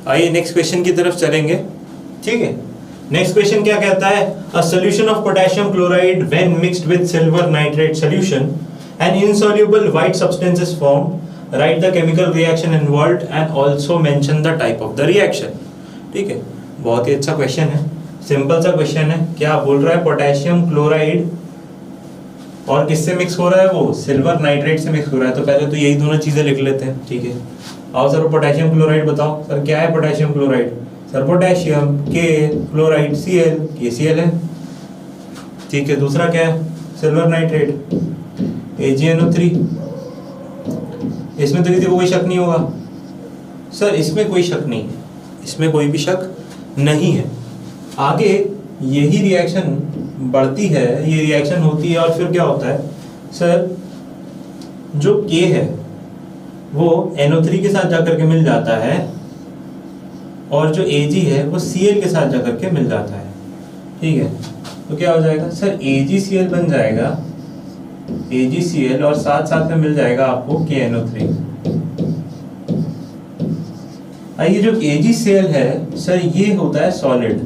आइए next question की तरफ चलेंगे। ठीक है, नेक्स्ट क्वेश्चन क्या कहता है, a solution of potassium chloride when mixed with silver nitrate solution an insoluble white substance is formed, write the chemical reaction involved and also mention the type of the reaction. ठीक है, बहुत ही अच्छा question है, simple सा question है। क्या बोल रहा है, पोटेशियम क्लोराइड और किससे मिक्स हो रहा है, वो सिल्वर नाइट्रेट से मिक्स हो रहा है। तो पहले तो यही दोनों चीजें लिख लेते हैं। ठीक है, आओ सर पोटेशियम क्लोराइड बताओ। सर क्या है पोटेशियम क्लोराइड, सर पोटेशियम के क्लोराइड Cl, ये Cl है। ठीक है, दूसरा क्या है, सिल्वर नाइट्रेट AgNO3। इसमें तो किसी को कोई शक नहीं होगा सर, इसमें कोई शक नहीं है, इसमें कोई भी शक नहीं है। आगे यही रिएक्शन बढ़ती है, ये रिएक्शन होती है और फिर क्या होता है सर, जो K है वो NO3 के साथ जाकर के मिल जाता है और जो Ag है वो Cl के साथ जाकर के मिल जाता है। ठीक है, तो क्या हो जाएगा सर, AgCl बन जाएगा, AgCl और साथ साथ में मिल जाएगा आपको KNO3। आइए जो AgCl है सर, ये होता है सॉलिड।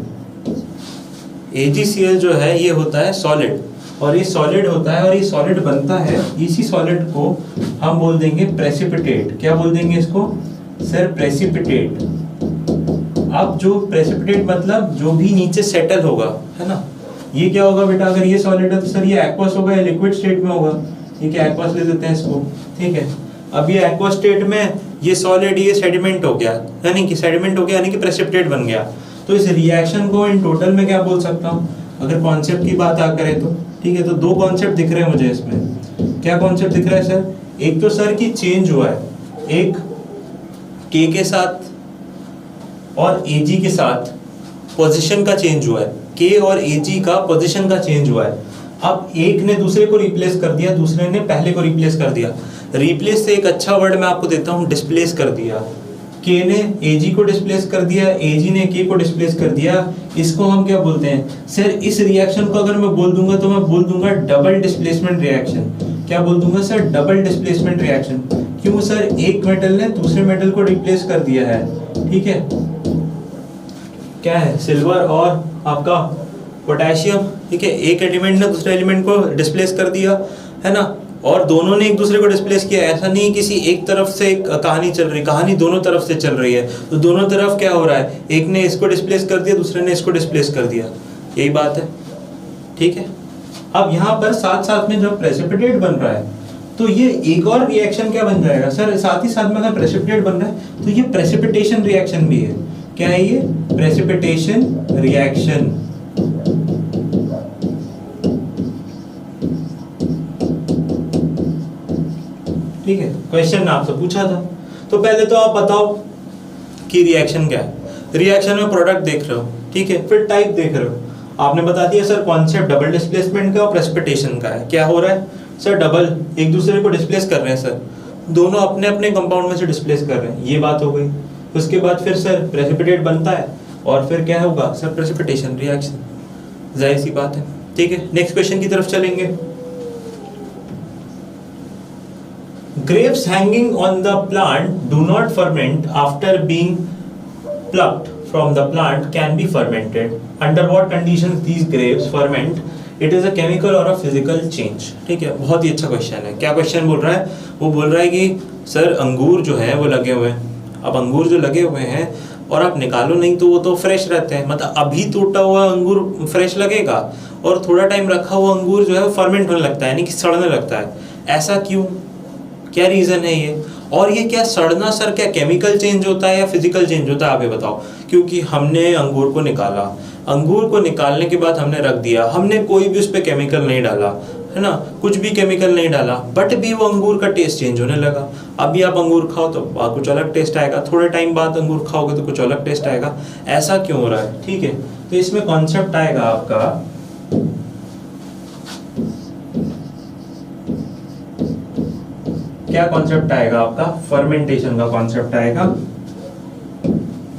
AgCl जो है ये होता है सॉलिड, और ये सॉलिड होता है और ये सॉलिड बनता है, इसी सॉलिड को हम बोल देंगे प्रेसिपिटेट। क्या बोल देंगे इसको सर, प्रेसिपिटेट। अब जो प्रेसिपिटेट मतलब जो भी नीचे सेटल होगा, है ना, ये क्या होगा बेटा, अगर ये सॉलिड है तो सर ये एक्वस होगा या लिक्विड स्टेट में होगा। ठीक है, एक्वस ले लेते हैं इसको। ठीक है, अब ये एक्वस स्टेट में ये सॉलिड, ये सेडिमेंट हो गया, यानी कि सेडिमेंट हो गया, यानी कि प्रेसिपिटेट बन गया। तो इस रिएक्शन को इन टोटल में क्या बोल सकता हूँ, अगर कॉन्सेप्ट की बात आ करें तो। ठीक है, तो दो कॉन्सेप्ट दिख रहे हैं मुझे इसमें। क्या कॉन्सेप्ट दिख रहा है सर, एक तो सर की चेंज हुआ है, एक K के साथ और Ag के साथ पोजीशन का चेंज हुआ है, K और Ag का पोजीशन का चेंज हुआ है। अब एक ने दूसरे को रिप्लेस कर दिया, दूसरे ने पहले को रिप्लेस कर दिया। रिप्लेस से एक अच्छा वर्ड मैं आपको देता हूँ, डिस्प्लेस कर दिया। K ने Ag को डिस्प्लेस कर दिया, Ag ने K को डिस्प्लेस कर दिया। इसको हम क्या बोलते हैं सर, इस रिएक्शन को अगर मैं बोल दूंगा तो मैं बोल दूंगा डबल डिस्प्लेसमेंट रिएक्शन। क्या बोल दूंगा सर, डबल डिस्प्लेसमेंट रिएक्शन। क्यों सर, एक मेटल ने दूसरे मेटल को रिप्लेस कर दिया है। ठीक है, क्या है, सिल्वर और आपका पोटेशियम। ठीक है, एक एलिमेंट ने दूसरे एलिमेंट को डिस्प्लेस कर दिया, है ना, और दोनों ने एक दूसरे को डिस्प्लेस किया। ऐसा नहीं किसी एक तरफ से एक कहानी चल रही, कहानी दोनों तरफ से चल रही है। तो दोनों तरफ क्या हो रहा है, एक ने इसको डिस्प्लेस कर दिया, दूसरे ने इसको डिस्प्लेस कर दिया, यही बात है। ठीक है, अब यहाँ पर साथ साथ में जब प्रेसिपिटेट बन रहा है तो ये एक और रिएक्शन क्या बन जाएगा सर, साथ ही साथ में अगर प्रेसिपिटेट बन रहा है तो ये प्रेसिपिटेशन रिएक्शन भी है। क्या है ये, प्रेसिपिटेशन रिएक्शन। ठीक है, क्वेश्चन आपसे पूछा था, तो पहले तो आप बताओ कि रिएक्शन क्या है। रिएक्शन में प्रोडक्ट देख रहे हो, ठीक है, फिर टाइप देख रहे हो। आपने बता दिया सर कॉन्सेप्ट डबल डिस्प्लेसमेंट का और प्रेसिपिटेशन का है। क्या हो रहा है सर, डबल एक दूसरे को डिस्प्लेस कर रहे हैं सर, दोनों अपने अपने कंपाउंड में से डिस्प्लेस कर रहे हैं, ये बात हो गई। उसके बाद फिर सर प्रेसिपिटेट बनता है और फिर क्या होगा सर, प्रेसिपिटेशन रिएक्शन, जाहिर सी बात है। ठीक है, नेक्स्ट क्वेश्चन की तरफ चलेंगे। Grapes hanging on the plant do not ferment after being plucked from the plant can be fermented. Under what conditions these grapes ferment? It is a chemical or a physical change. ठीक है, बहुत ही अच्छा question है। क्या question बोल रहा है, वो बोल रहा है कि सर अंगूर जो है वो लगे हुए हैं। अब अंगूर जो लगे हुए हैं और आप निकालो नहीं तो वो तो फ्रेश रहते हैं, मतलब अभी टूटा हुआ अंगूर फ्रेश लगेगा और थोड़ा टाइम रखा हुआ अंगूर जो है वो फर्मेंट होने लगता है, यानी कि सड़ने लगता है। ऐसा क्यों, क्या रीजन है ये, और ये क्या सड़ना सर क्या केमिकल चेंज होता है या फिजिकल चेंज होता है, आप ये बताओ। क्योंकि हमने अंगूर को निकाला, अंगूर को निकालने के बाद हमने रख दिया, हमने कोई भी उस पर केमिकल नहीं डाला, है ना, कुछ भी केमिकल नहीं डाला, बट भी वो अंगूर का टेस्ट चेंज होने लगा। अभी आप अंगूर खाओ तो कुछ अलग टेस्ट आएगा, थोड़े टाइम बाद अंगूर खाओगे तो कुछ अलग टेस्ट आएगा। ऐसा क्यों हो रहा है, ठीक है। तो इसमें कॉन्सेप्ट आएगा आपका क्या कॉन्सेप्ट आएगा आपका, फर्मेंटेशन का कॉन्सेप्ट आएगा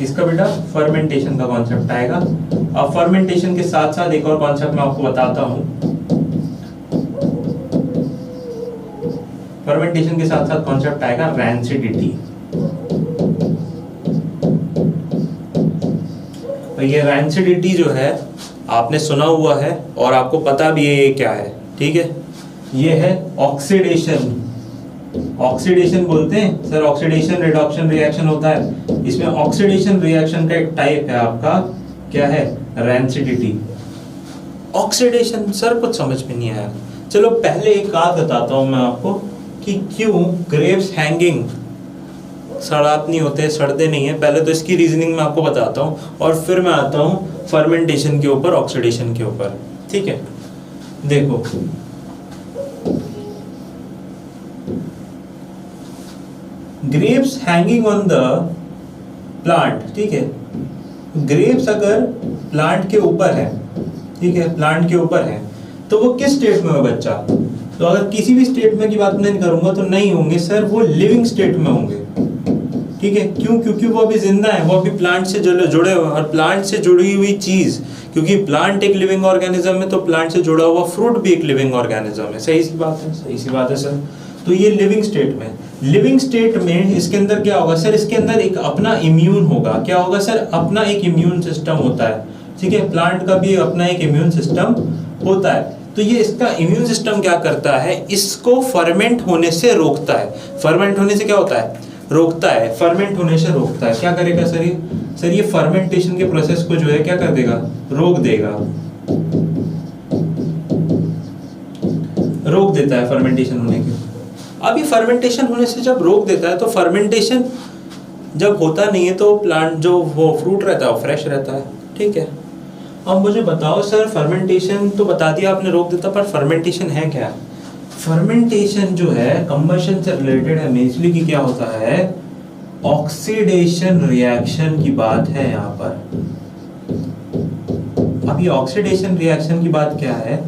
इसका बेटा, फर्मेंटेशन का कॉन्सेप्ट आएगा। अब फर्मेंटेशन के साथ साथ एक और कॉन्सेप्ट मैं आपको बताता हूं। फर्मेंटेशन के साथ साथ कॉन्सेप्ट आएगा रैंसिडिटी। और ये रैंसिडिटी जो है आपने सुना हुआ है और आपको पता भी है ये क्या है, ठीक है। ये है ऑक्सीडेशन। ऑक्सीडेशन बोलते हैं सर, ऑक्सीडेशन रिडक्शन रिएक्शन होता है, इसमें ऑक्सीडेशन रिएक्शन का एक टाइप है आपका, क्या है, रैंसिडिटी। ऑक्सीडेशन सर कुछ समझ में नहीं आया। चलो पहले एक बात बताता हूं मैं आपको कि क्यों ग्रेप्स हैंगिंग सड़ात नहीं होते, सड़ते नहीं है। पहले तो इसकी रीजनिंग मैं आपको बताता हूँ और फिर मैं आता हूँ फर्मेंटेशन के ऊपर, ऑक्सीडेशन के ऊपर, ठीक है। देखो grapes hanging on the plant, ठीक है। ग्रेप्स अगर प्लांट के ऊपर है, ठीक है, प्लांट के ऊपर है, तो वो किस स्टेट में है बच्चा? तो अगर किसी भी स्टेट में की बात नहीं करूंगा तो नहीं होंगे सर, वो लिविंग स्टेट में होंगे, ठीक है। क्यों? क्योंकि वो अभी जिंदा है, वो अभी प्लांट से जुड़े हुए हैं, और प्लांट से जुड़ी हुई चीज, क्योंकि प्लांट एक लिविंग ऑर्गेनिज्म है तो प्लांट से जुड़ा हुआ फ्रूट भी एक लिविंग ऑर्गेनिज्म है। सही सी बात है, सही सी बात है सर। तो ये लिविंग स्टेट में, लिविंग स्टेट में इसके अंदर क्या होगा सर? इसके अंदर एक अपना इम्यून होगा। क्या होगा सर? अपना एक इम्यून सिस्टम होता है, ठीक है। प्लांट का भी अपना एक इम्यून सिस्टम होता है। तो ये इसका इम्यून सिस्टम क्या करता है? इसको फर्मेंट होने से रोकता है। फर्मेंट होने से क्या होता है? रोकता है। फर्मेंट होने से रोकता है। क्या करेगा सर ये? सर ये फर्मेंटेशन के प्रोसेस को जो है क्या कर देगा? रोक देगा, रोक देता है फर्मेंटेशन होने के। अब ये फर्मेंटेशन होने से जब रोक देता है तो फर्मेंटेशन जब होता नहीं है तो प्लांट जो वो फ्रूट रहता है वो फ्रेश रहता है, ठीक है। अब मुझे बताओ सर, फर्मेंटेशन तो बता दिया आपने, रोक देता, पर फर्मेंटेशन है क्या? फर्मेंटेशन जो है कंबशन से रिलेटेड है मेजरली की क्या होता है? ऑक्सीडेशन रिएक्शन की बात है यहाँ पर। अब ये ऑक्सीडेशन रिएक्शन की बात क्या है?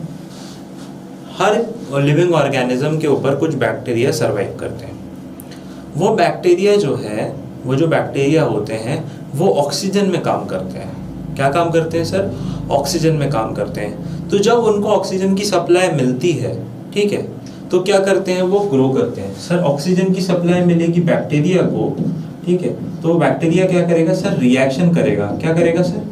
हर लिविंग ऑर्गेनिज्म के ऊपर कुछ बैक्टीरिया सरवाइव करते हैं। वो बैक्टीरिया जो है, वो जो बैक्टीरिया होते हैं वो ऑक्सीजन में काम करते हैं। क्या काम करते हैं सर? ऑक्सीजन में काम करते हैं। तो जब उनको ऑक्सीजन की सप्लाई मिलती है, ठीक है, तो क्या करते हैं? वो ग्रो करते हैं। सर ऑक्सीजन की सप्लाई मिलेगी बैक्टीरिया को, ठीक है, तो बैक्टीरिया क्या करेगा सर? रिएक्शन करेगा। क्या करेगा सर?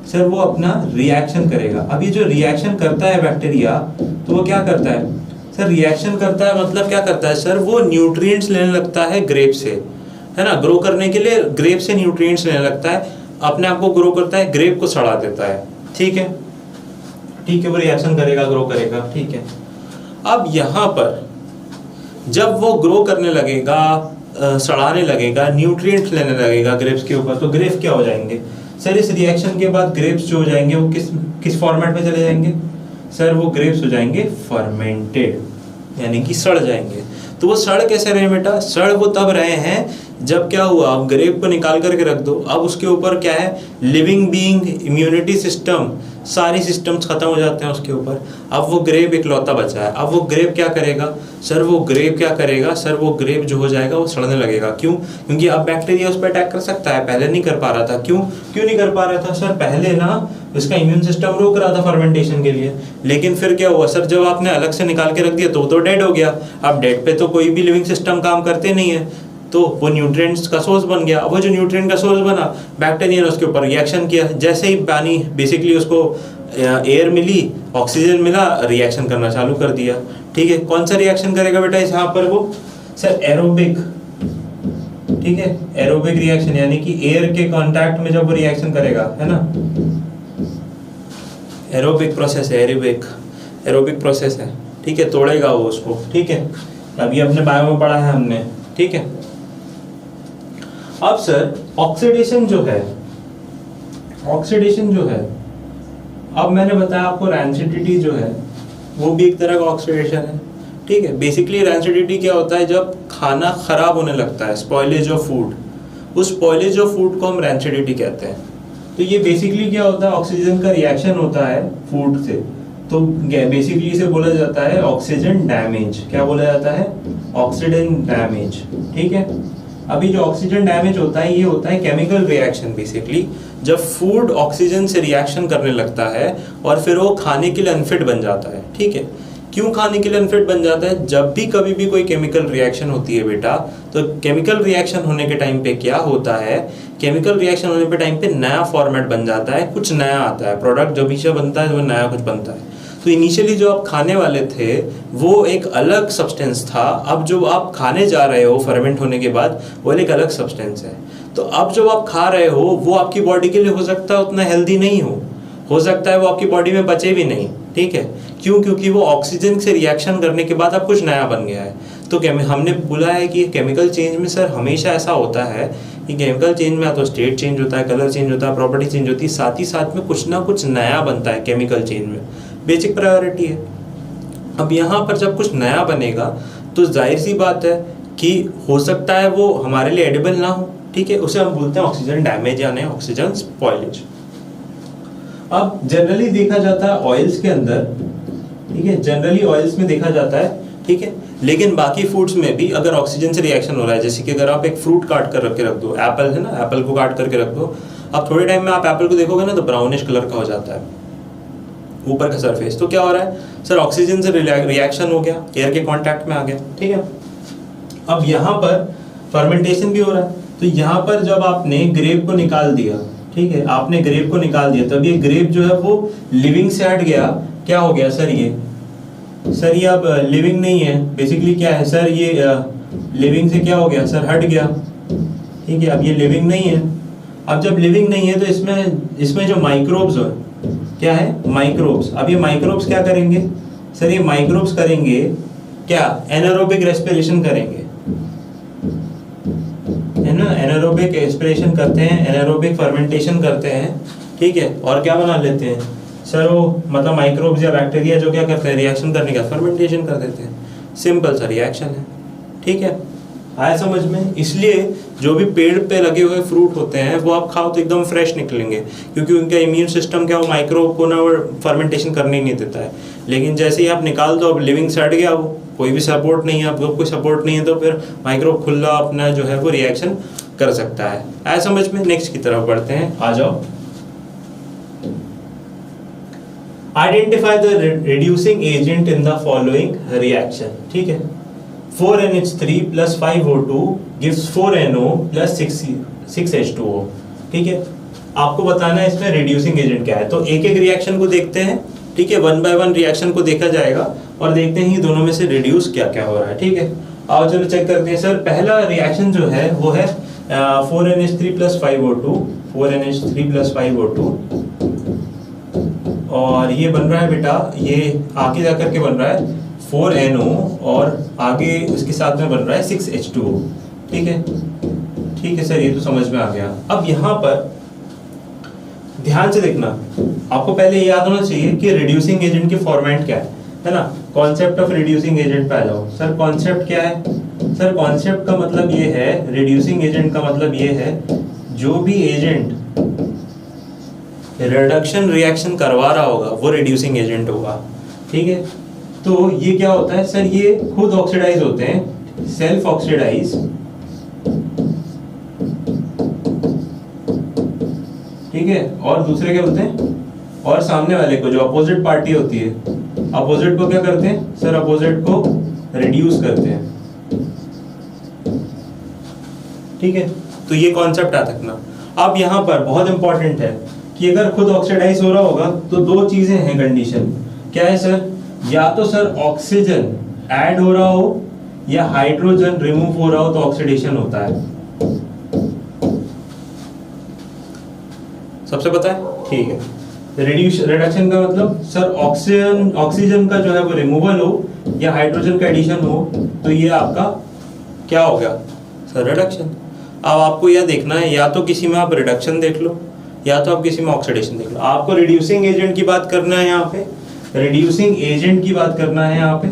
सर वो अपना रिएक्शन करेगा। अब ये जो रिएक्शन करता है बैक्टीरिया, तो वो क्या करता है सर? रिएक्शन करता है मतलब क्या करता है सर? वो न्यूट्रिएंट्स लेने लगता है ग्रेप से, है ना। ग्रो करने के लिए ग्रेप से न्यूट्रिएंट्स लेने लगता है, अपने आप को ग्रो करता है, ग्रेप को सड़ा देता है, ठीक है, ठीक है। वो रिएक्शन करेगा, ग्रो करेगा, ठीक है। अब यहाँ पर जब वो ग्रो करने लगेगा, सड़ाने लगेगा, न्यूट्रिएंट्स लेने लगेगा ग्रेप्स के ऊपर, तो ग्रेप्स क्या हो जाएंगे सर? इस रिएक्शन के बाद ग्रेप्स जो हो जाएंगे वो किस फॉर्मेट में चले जाएंगे सर? वो ग्रेप्स हो जाएंगे फर्मेंटेड, यानी कि सड़ जाएंगे। तो वो सड़ कैसे रहे बेटा? सड़ वो तब रहे हैं जब क्या हुआ, अब ग्रेप को निकाल करके रख दो, अब उसके ऊपर क्या है? लिविंग बीइंग, इम्यूनिटी सिस्टम, सारी सिस्टम्स खत्म हो जाते हैं उसके ऊपर। अब वो ग्रेप इकलौता बचा है। अब वो ग्रेप क्या करेगा सर? वो ग्रेप क्या करेगा सर? वो ग्रेप जो हो जाएगा वो सड़ने लगेगा। क्यों? क्योंकि अब बैक्टीरिया उस पर अटैक कर सकता है, पहले नहीं कर पा रहा था। क्यों नहीं कर पा रहा था सर? पहले ना उसका इम्यून सिस्टम रोक रहा था फर्मेंटेशन के लिए। लेकिन फिर क्या हुआ सर? जब आपने अलग से निकाल के रख दिया तो डेड हो गया। अब डेड पे तो कोई भी लिविंग सिस्टम काम करते नहीं है, तो वो न्यूट्रिएंट्स का सोर्स बन गया। अब वो जो न्यूट्रिएंट का सोर्स बना, बैक्टीरिया ने उसके ऊपर रिएक्शन किया। जैसे ही पानी बेसिकली उसको एयर मिली, ऑक्सीजन मिला, रिएक्शन करना चालू कर दिया, ठीक है। कौन सा रिएक्शन करेगा बेटा इस यहाँ पर? वो सर एरोबिक, ठीक है, एरोबिक रिएक्शन, यानी कि एयर के कांटेक्ट में जब वो रिएक्शन करेगा, है ना। एरोबिक प्रोसेस है, एरोबिक प्रोसेस है, ठीक है, तोड़ेगा वो उसको, ठीक है। अभी अपने बायो में पढ़ा है हमने, ठीक है। अब सर ऑक्सीडेशन जो है, अब मैंने बताया आपको रैंसिडिटी जो है वो भी एक तरह का ऑक्सीडेशन है, ठीक है। बेसिकली रैंसिडिटी क्या होता है? जब खाना खराब होने लगता है, स्पॉइलेज ऑफ फूड, उस स्पॉइलेज ऑफ फूड को हम रैंसिडिटी कहते हैं। तो ये बेसिकली क्या होता है? ऑक्सीजन का रिएक्शन होता है फूड से, तो बेसिकली इसे बोला जाता है ऑक्सीजन डैमेज। क्या बोला जाता है? ऑक्सीजन डैमेज, ठीक है। अभी जो ऑक्सीजन डैमेज होता है ये होता है केमिकल रिएक्शन। बेसिकली जब फूड ऑक्सीजन से रिएक्शन करने लगता है और फिर वो खाने के लिए अनफिट बन जाता है, ठीक है। क्यों खाने के लिए अनफिट बन जाता है? जब भी कभी भी कोई केमिकल रिएक्शन होती है बेटा, तो केमिकल रिएक्शन होने के टाइम पे क्या होता है केमिकल रिएक्शन होने पे टाइम पे नया फॉर्मेट बन जाता है, कुछ नया आता है, प्रोडक्ट जो भी बनता है वो नया कुछ बनता है। तो इनिशियली जो आप खाने वाले थे वो एक अलग सब्सटेंस था, अब जो आप खाने जा रहे हो फर्मेंट होने के बाद वो एक अलग सब्सटेंस है। तो अब जो आप खा रहे हो वो आपकी बॉडी के लिए हो सकता है उतना हेल्दी नहीं हो सकता है वो आपकी बॉडी में बचे भी नहीं, ठीक है। क्यों? क्योंकि वो ऑक्सीजन से रिएक्शन करने के बाद अब कुछ नया बन गया है। तो हमने बोला है कि केमिकल चेंज में सर हमेशा ऐसा होता है कि केमिकल चेंज में या तो स्टेट चेंज होता है, कलर चेंज होता है, प्रॉपर्टी चेंज होती है, साथ ही साथ में कुछ ना कुछ नया बनता है केमिकल चेंज में, बेसिक प्रायोरिटी है। अब यहाँ पर जब कुछ नया बनेगा तो जाहिर सी बात है कि हो सकता है वो हमारे लिए एडिबल ना हो, ठीक है, उसे हम बोलते हैं ऑक्सीजन डैमेज यानी ऑक्सीजन स्पॉइलेज। अब जनरली देखा जाता है ऑयल्स के अंदर, ठीक है, जनरली ऑयल्स में देखा जाता है, ठीक है, लेकिन बाकी फूड्स में भी अगर ऑक्सीजन से रिएक्शन हो रहा है, जैसे कि अगर आप एक फ्रूट काट कर रख दो, एप्पल है ना, एप्पल को काट करके रख दो, अब थोड़े टाइम में आप एप्पल को देखोगे ना तो ब्राउनिश कलर का हो जाता है ऊपर का सरफेस। तो क्या हो रहा है सर, ऑक्सीजन से रिएक्शन हो गया, एयर के कांटेक्ट में आ गया, ठीक है। अब यहाँ पर फर्मेंटेशन भी हो रहा है, तो यहाँ पर जब आपने ग्रेप को निकाल दिया, ठीक है, आपने ग्रेप को निकाल दिया, तब ये ग्रेप जो है वो लिविंग से हट गया, क्या हो गया सर, ये अब लिविंग नहीं है, बेसिकली क्या है सर, ये लिविंग से क्या हो गया सर, हट गया, ठीक है, अब ये लिविंग नहीं है। अब जब लिविंग नहीं है तो इसमें जो माइक्रोब्स है, क्या है, माइक्रोब्स। अब ये माइक्रोब्स क्या करेंगे सर, ये माइक्रोब्स करेंगे क्या, एनारोबिक रेस्पिरेशन करेंगे, है ना, एनारोबिक रेस्पिरेशन करते हैं, एनारोबिक फर्मेंटेशन करते हैं, ठीक है, और क्या बना लेते हैं सर, वो मतलब माइक्रोब्स या बैक्टीरिया जो क्या करते हैं, रिएक्शन करने का फर्मेंटेशन कर देते हैं। सिंपल सा रिएक्शन है, ठीक है, आया समझ में। इसलिए जो भी पेड़ पे लगे हुए फ्रूट होते हैं वो आप खाओ तो एकदम फ्रेश निकलेंगे, क्योंकि उनका इम्यून सिस्टम क्या, वो माइक्रोब को ना फर्मेंटेशन करने ही नहीं देता है। लेकिन जैसे ही आप निकाल दो, अब लिविंग से हट गया, वो कोई भी सपोर्ट नहीं है, आपको कोई सपोर्ट नहीं है, तो फिर माइक्रोब खुला अपना जो है वो रिएक्शन कर सकता है। आया समझ में। नेक्स्ट की तरफ बढ़ते हैं, आ जाओ। Identify the reducing agent in the following reaction, ठीक है। 4NH3 plus 5O2 gives 4NO plus 6H2O, ठीक है। आपको बताना है इसमें रिड्यूसिंग एजेंट क्या है। तो एक एक रिएक्शन को देखते हैं, ठीक है, 1 by 1 रिएक्शन को देखा जाएगा और देखते हैं दोनों में से रिड्यूस क्या क्या हो रहा है, ठीक है। आओ चलो चेक करते हैं। सर पहला रिएक्शन जो है वो है 4NH3 plus 5O2, 4NH3 plus 5O2, और ये बन रहा है बेटा, ये आगे जाकर के बन रहा है 4NO और आगे उसके साथ में बन रहा है 6H2O, ठीक है, ठीक है सर, ये तो समझ में आ गया। अब यहाँ पर ध्यान से देखना, आपको पहले याद होना चाहिए कि रिड्यूसिंग एजेंट की फॉर्मेट क्या है ना। कॉन्सेप्ट ऑफ रिड्यूसिंग एजेंट पे आ जाओ। सर कॉन्सेप्ट क्या है? सर कॉन्सेप्ट का मतलब ये है, रिड्यूसिंग एजेंट का मतलब ये है, जो भी एजेंट रिडक्शन रिएक्शन करवा रहा होगा वो रिड्यूसिंग एजेंट होगा, ठीक है। तो ये क्या होता है सर, ये खुद ऑक्सीडाइज होते हैं, सेल्फ ऑक्सीडाइज, ठीक है, और दूसरे क्या होते हैं, और सामने वाले को जो अपोजिट पार्टी होती है, अपोजिट को क्या करते हैं सर, अपोजिट को रिड्यूस करते हैं, ठीक है। तो ये कॉन्सेप्ट याद रखना। अब यहाँ पर बहुत इंपॉर्टेंट है कि अगर खुद ऑक्सीडाइज हो रहा होगा तो दो चीजें हैं कंडीशन, क्या है सर, या तो सर ऑक्सीजन ऐड हो रहा हो या हाइड्रोजन रिमूव हो रहा हो तो ऑक्सीडेशन होता है, सबसे पता है, ठीक है। रिडक्शन का मतलब सर ऑक्सीजन का जो है वो रिमूवल हो या हाइड्रोजन का एडिशन हो, तो ये आपका क्या हो गया सर, रिडक्शन। अब आपको यह देखना है, या तो किसी में आप रिडक्शन देख लो या तो आप किसी में ऑक्सीडेशन देख लो। आपको रिड्यूसिंग एजेंट की बात करना है, यहाँ पे रिड्यूसिंग एजेंट की बात करना है यहाँ पे।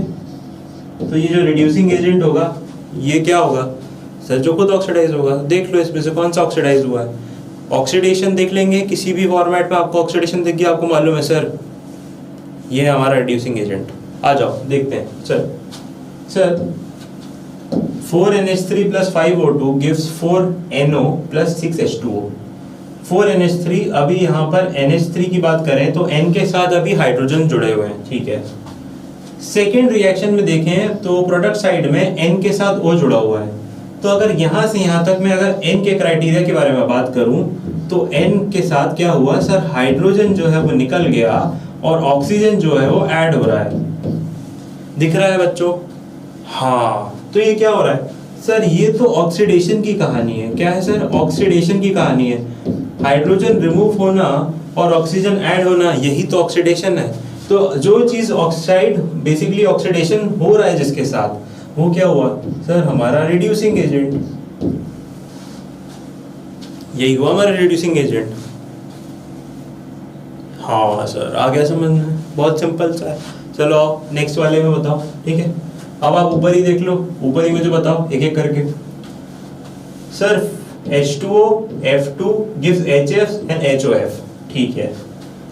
तो ये जो रिड्यूसिंग एजेंट होगा ये क्या होगा सर, जो खुद ऑक्सीडाइज होगा। देख लो इसमें से कौन सा ऑक्सीडाइज हुआ है, ऑक्सीडेशन देख लेंगे, किसी भी फॉर्मेट में आपको ऑक्सीडेशन देख गया, आपको मालूम है सर ये है हमारा रिड्यूसिंग एजेंट। आ जाओ देखते हैं। Sir 4NH3 plus 5O2 gives 4NO plus 6H2O। 4NH3, अभी यहाँ पर NH3 की बात करें तो N के साथ अभी हाइड्रोजन जुड़े हुए हैं, ठीक है। सेकेंड रिएक्शन में देखें तो प्रोडक्ट साइड में N के साथ O जुड़ा हुआ है, तो अगर यहां से यहां तक मैं अगर n के क्राइटेरिया के बारे में बात करूं तो n के साथ क्या हुआ सर, हाइड्रोजन जो है वो निकल गया और ऑक्सीजन जो है वो ऐड हो रहा है। दिख रहा है बच्चों? हाँ, तो ये क्या हो रहा है सर, ये तो ऑक्सीडेशन की कहानी है। क्या है सर? ऑक्सीडेशन की कहानी है। हाइड्रोजन रिमूव होना और ऑक्सीजन ऐड होना, यही तो ऑक्सीडेशन है। तो जो चीज ऑक्साइड बेसिकली ऑक्सीडेशन हो रहा है जिसके साथ, वो क्या हुआ सर, हमारा रिड्यूसिंग एजेंट। यही हुआ हमारा रिड्यूसिंग एजेंट। हाँ सर, आ गया समझ में? बहुत सिंपल सा है। चलो नेक्स्ट वाले में बताओ, ठीक है। अब आप ऊपर ही देख लो, ऊपर ही मुझे बताओ एक एक करके। Sir H2O, F2 gives HF and HOF, ठीक है।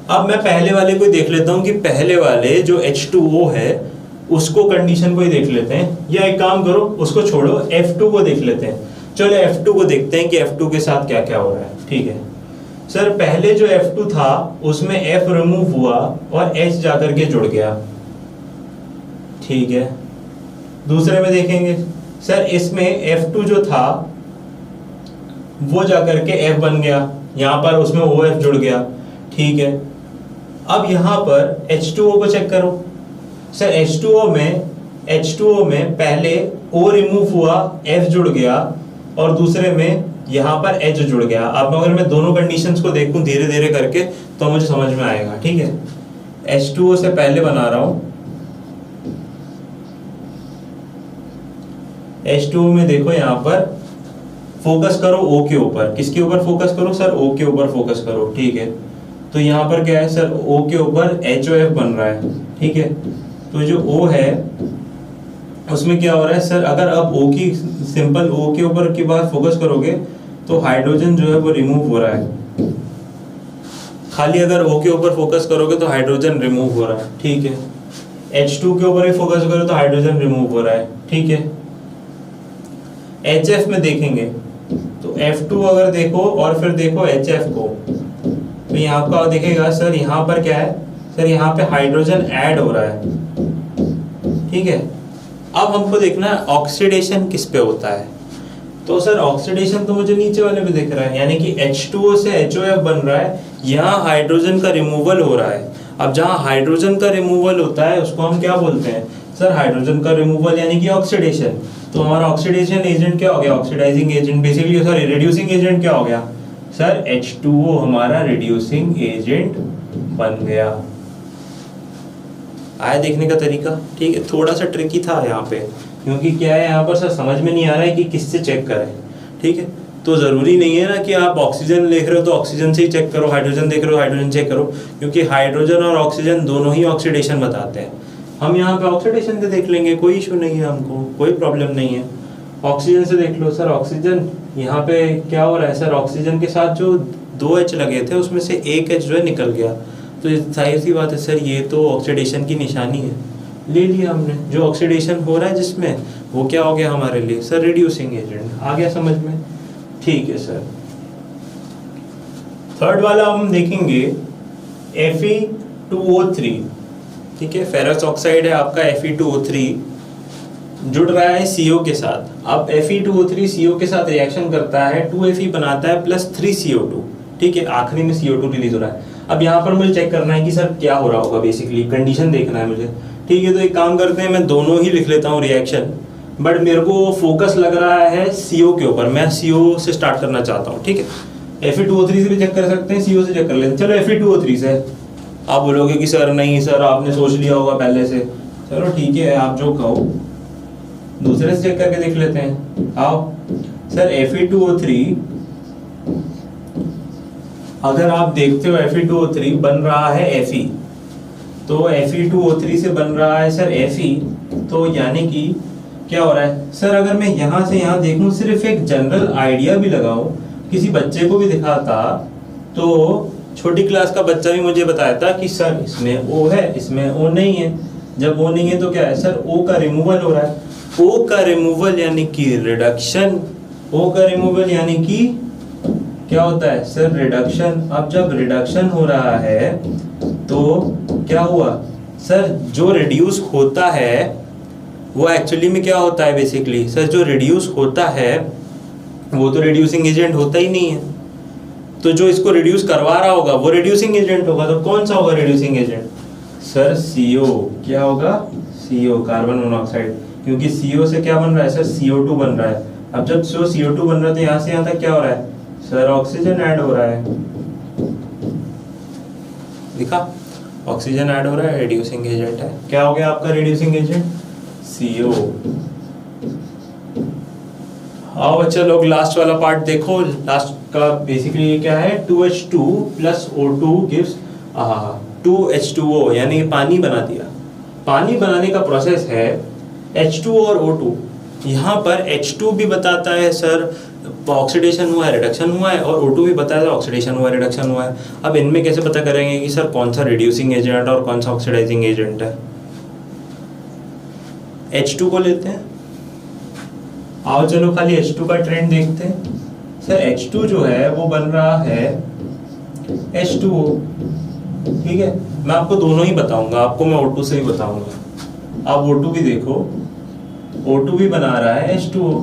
अब मैं पहले वाले को देख लेता हूँ कि पहले वाले जो H2O है उसको कंडीशन को ही देख लेते हैं, या एक काम करो उसको छोड़ो, F2 को देख लेते हैं। चलो F2 को देखते हैं कि F2 के साथ क्या क्या हो रहा है, ठीक है। सर पहले जो F2 था उसमें F रिमूव हुआ और H जाकर के जुड़ गया, ठीक है। दूसरे में देखेंगे सर, इसमें F2 जो था वो जाकर के F बन गया, यहां पर उसमें OF जुड़ गया, ठीक है। अब यहां पर H2O को चेक करो। सर H2O में पहले O रिमूव हुआ, F जुड़ गया, और दूसरे में यहां पर H जुड़ गया। अब अगर मैं दोनों कंडीशंस को देखूं धीरे धीरे करके तो मुझे समझ में आएगा, ठीक है। H2O से पहले बना रहा हूं, H2O में देखो यहां पर फोकस करो O के ऊपर। किसके ऊपर फोकस करो सर? O के ऊपर फोकस करो, ठीक है। तो यहाँ पर क्या है सर, O के ऊपर HOF बन रहा है, ठीक है। तो जो O है उसमें क्या हो रहा है सर, अगर अब O की सिंपल O के ऊपर की बात फोकस करोगे तो हाइड्रोजन जो है वो रिमूव हो रहा है। खाली अगर O के ऊपर फोकस करोगे तो हाइड्रोजन रिमूव हो रहा है, ठीक है। H2 के ऊपर भी फोकस करो तो हाइड्रोजन रिमूव हो रहा है, ठीक है। HF में देखेंगे तो F2 अगर देखो और फिर देखो HF को, तो यहाँ आपका देखेगा सर, यहाँ पर क्या है सर, यहाँ पे हाइड्रोजन ऐड हो रहा है, ठीक है। अब हमको देखना है ऑक्सीडेशन किस पे होता है। तो सर ऑक्सीडेशन तो मुझे नीचे वाले पे दिख रहा है, यानी कि H2O से HOF बन रहा है, यहाँ हाइड्रोजन का रिमूवल हो रहा है। अब जहाँ हाइड्रोजन का रिमूवल होता है उसको हम क्या बोलते हैं सर? हाइड्रोजन का रिमूवल यानी कि ऑक्सीडेशन। तो हमारा ऑक्सीडेशन एजेंट क्या हो गया? Oxidising agent, basically sorry reducing agent क्या हो गया सर? H2O हमारा रिड्यूसिंग एजेंट बन गया। आया देखने का तरीका, ठीक है। थोड़ा सा ट्रिकी था यहाँ पे, क्योंकि क्या है यहाँ पर सर समझ में नहीं आ रहा है कि किससे चेक करें, ठीक है। तो जरूरी नहीं है ना कि आप ऑक्सीजन देख रहे हो तो ऑक्सीजन से ही चेक करो, हाइड्रोजन देख रहे हो हाइड्रोजन चेक करो, क्योंकि हाइड्रोजन और ऑक्सीजन दोनों ही ऑक्सीडेशन बताते हैं। हम यहाँ पे ऑक्सीडेशन से देख लेंगे, कोई इशू नहीं है, हमको कोई प्रॉब्लम नहीं है। ऑक्सीजन से देख लो सर, ऑक्सीजन यहाँ पे क्या हो रहा है सर, ऑक्सीजन के साथ जो 2 H लगे थे उसमें से एक H जो है निकल गया। तो जाहिर सी बात है सर, ये तो ऑक्सीडेशन की निशानी है, ले लिया हमने। जो ऑक्सीडेशन हो रहा है जिसमें, वो क्या हो गया हमारे लिए सर? Reducing agent. आ गया समझ में? ठीक है सर। थर्ड वाला हम देखेंगे Fe2O3, ठीक है। फेरस ऑक्साइड है आपका Fe2O3, जुड़ रहा है CO के साथ। अब Fe2O3 CO के साथ रिएक्शन करता है, 2Fe बनाता है प्लस 3CO2, ठीक है। आखिरी में CO2 रिलीज हो रहा है। अब यहाँ पर मुझे चेक करना है कि सर क्या हो रहा होगा, बेसिकली कंडीशन देखना है मुझे, ठीक है। तो एक काम करते हैं, मैं दोनों ही लिख लेता हूँ रिएक्शन, बट मेरे को फोकस लग रहा है CO के ऊपर। मैं CO से स्टार्ट करना चाहता हूँ, ठीक है। Fe2O3 से भी चेक कर सकते हैं, CO से चेक कर लेते हैं। चलो Fe2O3 से। आप बोलोगे कि सर नहीं सर, आपने सोच लिया होगा पहले से। चलो ठीक है, आप जो कहो। दूसरे से चेक करके देख लेते हैं। आओ सर, Fe2O3 अगर आप देखते हो Fe2O3 बन रहा है Fe, तो Fe2O3 से बन रहा है सर Fe, तो यानी कि क्या हो रहा है सर? अगर मैं यहाँ से यहाँ देखूं, सिर्फ एक जनरल आइडिया भी लगाऊं, किसी बच्चे को भी दिखाता, तो छोटी क्लास का बच्चा भी मुझे बताया था कि सर इसमें O है, इसमें O नहीं है। जब O नहीं है तो क्या है सर? O का रिमूवल हो रहा है। O का रिमूवल यानी कि रिडक्शन। O का रिमूवल यानी कि क्या होता है सर? रिडक्शन। अब जब रिडक्शन हो रहा है तो क्या हुआ सर? जो रिड्यूस होता है वो एक्चुअली में क्या होता है बेसिकली सर, जो रिड्यूस होता है वो तो रिड्यूसिंग एजेंट होता ही नहीं है, तो जो इसको रिड्यूस करवा रहा होगा वो रिड्यूसिंग एजेंट होगा। तो कौन सा होगा रिड्यूसिंग एजेंट सर? CO। क्या होगा? CO, कार्बन मोनोऑक्साइड, क्योंकि CO से क्या बन रहा है सर? CO2 बन रहा है। अब जब CO2 बन रहा है तो यहाँ से यहाँ तक क्या हो रहा है सर? ऑक्सीजन ऐड हो रहा है। दिखा, ऑक्सीजन ऐड हो रहा है, रिड्यूसिंग एजेंट है। क्या हो गया आपका रिड्यूसिंग एजेंट? CO। आओ बच्चा लोग लास्ट वाला पार्ट देखो। लास्ट का बेसिकली ये क्या है? 2H2 plus O2 gives 2H2O, यानी पानी बना दिया। पानी बनाने का प्रोसेस है H2 और O2। यहाँ पर H2 भी बताता है सर ऑक्सीडेशन हुआ है, रिडक्शन हुआ है, और O2 भी बताया ऑक्सीडेशन हुआ है, रिडक्शन हुआ है। अब इनमें कैसे पता करेंगे कि सर कौन सा रिड्यूसिंग एजेंट और कौन सा ऑक्सीडाइजिंग एजेंट है? H2 को लेते हैं। आओ चलो खाली H2 का ट्रेंड देखते हैं। सर H2 जो है वो बन रहा है H2O, ठीक है। मैं आपको दोनों ही बताऊंगा, आपको मैं O2 से ही बताऊंगा। आप O2 भी देखो, O2 भी बना रहा है H2O।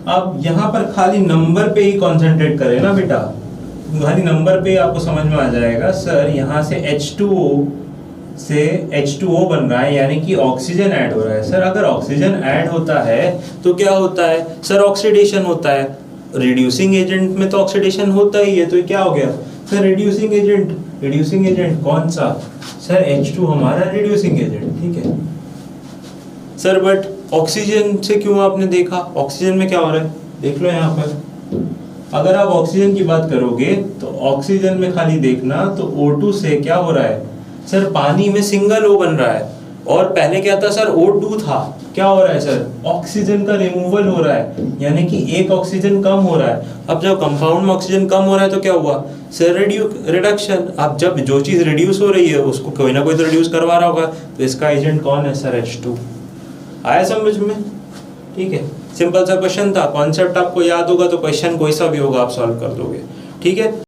अब यहाँ पर खाली नंबर पे ही कॉन्सेंट्रेट करें ना बेटा, खाली नंबर पे आपको समझ में आ जाएगा। सर यहाँ से H2O से H2O बन रहा है, यानी कि ऑक्सीजन ऐड हो रहा है। सर अगर ऑक्सीजन ऐड होता है तो क्या होता है सर? ऑक्सीडेशन होता है। रिड्यूसिंग एजेंट में तो ऑक्सीडेशन होता ही है, तो ये क्या हो गया sir? Reducing agent. Reducing agent कौन सा सर? H2 हमारा रिड्यूसिंग एजेंट, ठीक है सर। बट ऑक्सीजन से क्यों आपने देखा? ऑक्सीजन में क्या हो रहा है देख लो यहाँ पर। अगर आप ऑक्सीजन की बात करोगे तो ऑक्सीजन में खाली देखना तो O2 से क्या हो रहा है सर? पानी में सिंगल O बन रहा है, और पहले क्या था सर? O2 था। क्या हो रहा है सर? ऑक्सीजन का रिमूवल हो रहा है, यानी कि एक ऑक्सीजन कम हो रहा है। अब जब कंपाउंड में ऑक्सीजन कम हो रहा है तो क्या हुआ सर? रिडक्शन। अब जब जो चीज रिड्यूस हो रही है उसको कोई ना कोई तो रिड्यूस करवा रहा होगा, तो इसका एजेंट कौन है सर? H2। आया समझ में? ठीक है, सिंपल सा क्वेश्चन था। कॉन्सेप्ट आपको याद होगा तो क्वेश्चन कोई सा भी होगा आप सॉल्व कर दोगे, ठीक है।